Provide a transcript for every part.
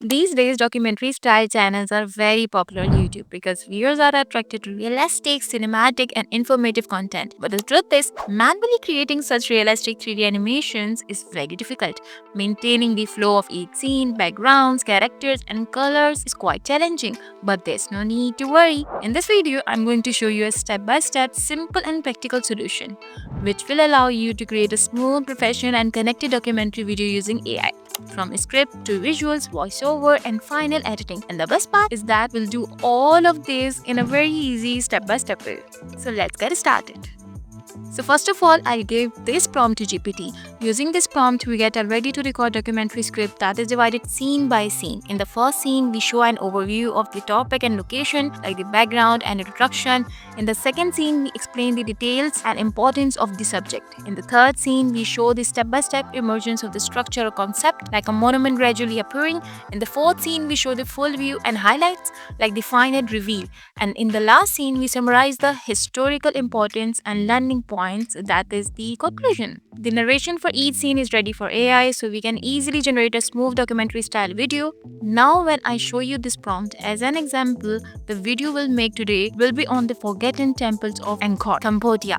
These days, documentary style channels are very popular on YouTube because viewers are attracted to realistic, cinematic, and informative content. But the truth is, manually creating such realistic 3D animations is very difficult. Maintaining the flow of each scene, backgrounds, characters, and colors is quite challenging. But there's no need to worry. In this video, I'm going to show you a step-by-step, simple, and practical solution, which will allow you to create a smooth, professional, and connected documentary video using AI. From script to visuals, voiceover, and final editing. And the best part is that we'll do all of this in a very easy step-by-step way. So let's get started. So first of all, I gave this prompt to GPT. Using this prompt, we get a ready-to-record documentary script that is divided scene by scene. In the first scene, we show an overview of the topic and location, like the background and introduction. In the second scene, we explain the details and importance of the subject. In the third scene, we show the step-by-step emergence of the structure or concept, like a monument gradually appearing. In the fourth scene, we show the full view and highlights, like the final reveal. And in the last scene, we summarize the historical importance and learning points, that is the conclusion. The narration for each scene is ready for AI, so we can easily generate a smooth documentary style video. Now when I show you this prompt as an example, the video we'll make today will be on the forgotten temples of Angkor, Cambodia.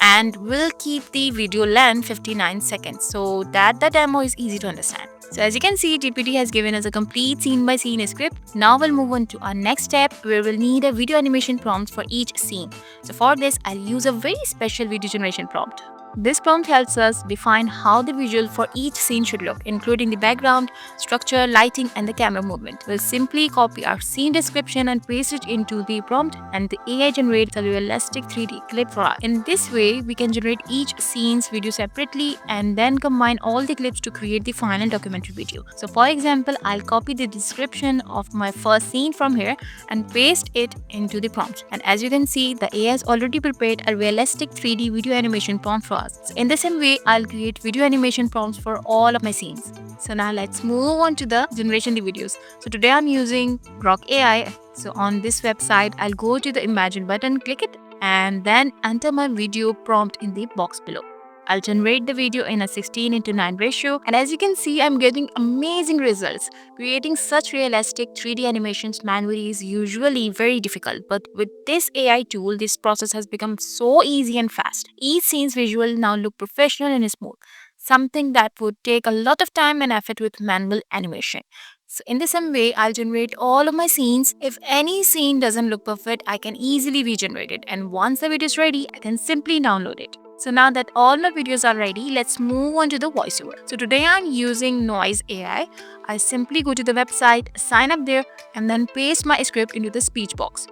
And we'll keep the video length 59 seconds so that the demo is easy to understand. So as you can see, GPT has given us a complete scene-by-scene script. Now we'll move on to our next step, where we'll need a video animation prompt for each scene. So for this, I'll use a very special video generation prompt. This prompt helps us define how the visual for each scene should look, including the background, structure, lighting, and the camera movement. We'll simply copy our scene description and paste it into the prompt, and the AI generates a realistic 3D clip for us. In this way, we can generate each scene's video separately and then combine all the clips to create the final documentary video. So for example, I'll copy the description of my first scene from here and paste it into the prompt. And as you can see, the AI has already prepared a realistic 3D video animation prompt for us. So in the same way, I'll create video animation prompts for all of my scenes. So now let's move on to the generation of the videos. So today I'm using Grok AI. So on this website, I'll go to the Imagine button, click it, and then enter my video prompt in the box below. I'll generate the video in a 16:9 ratio, and as you can see, I'm getting amazing results. Creating such realistic 3D animations manually is usually very difficult, but with this AI tool, this process has become so easy and fast. Each scene's visual now look professional and smooth, something that would take a lot of time and effort with manual animation. So in the same way, I'll generate all of my scenes. If any scene doesn't look perfect, I can easily regenerate it. And once the video is ready, I can simply download it. So now that all my videos are ready, let's move on to the voiceover. So today I'm using Noise AI. I simply go to the website, sign up there, and then paste my script into the speech box.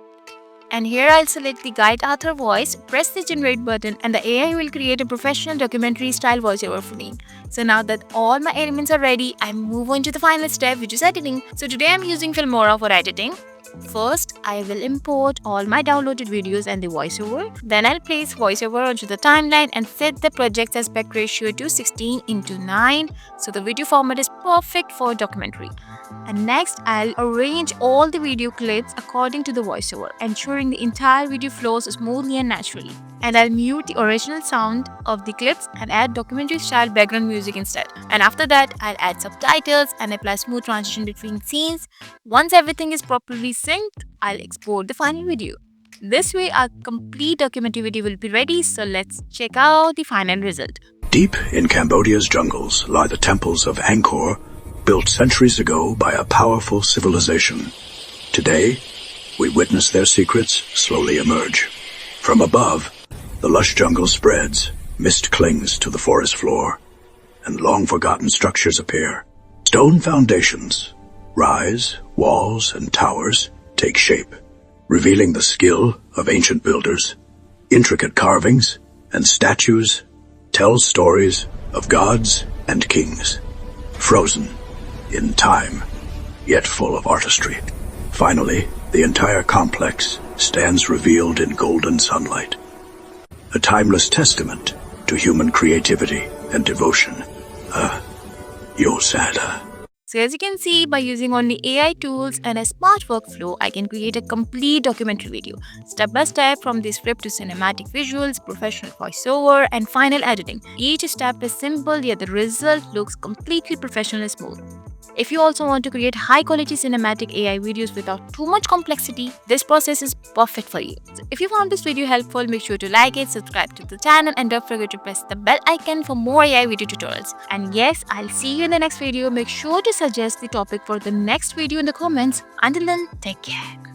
And here I'll select the guide author voice, press the generate button, and the AI will create a professional documentary style voiceover for me. So now that all my elements are ready, I move on to the final step, which is editing. So today I'm using Filmora for editing. First, I will import all my downloaded videos and the voiceover. Then I'll place voiceover onto the timeline and set the project's aspect ratio to 16:9, so the video format is perfect for documentary. And next, I'll arrange all the video clips according to the voiceover, ensuring the entire video flows smoothly and naturally. And I'll mute the original sound of the clips and add documentary style background music instead. And after that, I'll add subtitles and apply smooth transition between scenes. Once everything is properly synced, I'll export the final video. This way, our complete documentary video will be ready, so let's check out the final result. Deep in Cambodia's jungles lie the temples of Angkor, built centuries ago by a powerful civilization. Today, we witness their secrets slowly emerge. From above, the lush jungle spreads, mist clings to the forest floor, and long-forgotten structures appear. Stone foundations rise, walls and towers take shape, revealing the skill of ancient builders. Intricate carvings and statues tell stories of gods and kings, frozen in time, yet full of artistry. Finally, the entire complex stands revealed in golden sunlight, a timeless testament to human creativity and devotion. Yosada. So as you can see, by using only AI tools and a smart workflow, I can create a complete documentary video, step by step, from the script to cinematic visuals, professional voiceover, and final editing. Each step is simple, yet the result looks completely professional and smooth. If you also want to create high quality cinematic AI videos without too much complexity, this process is perfect for you. So if you found this video helpful, make sure to like it, subscribe to the channel, and don't forget to press the bell icon for more AI video tutorials. And yes, I'll see you in the next video. Make sure to suggest the topic for the next video in the comments. Until then, take care.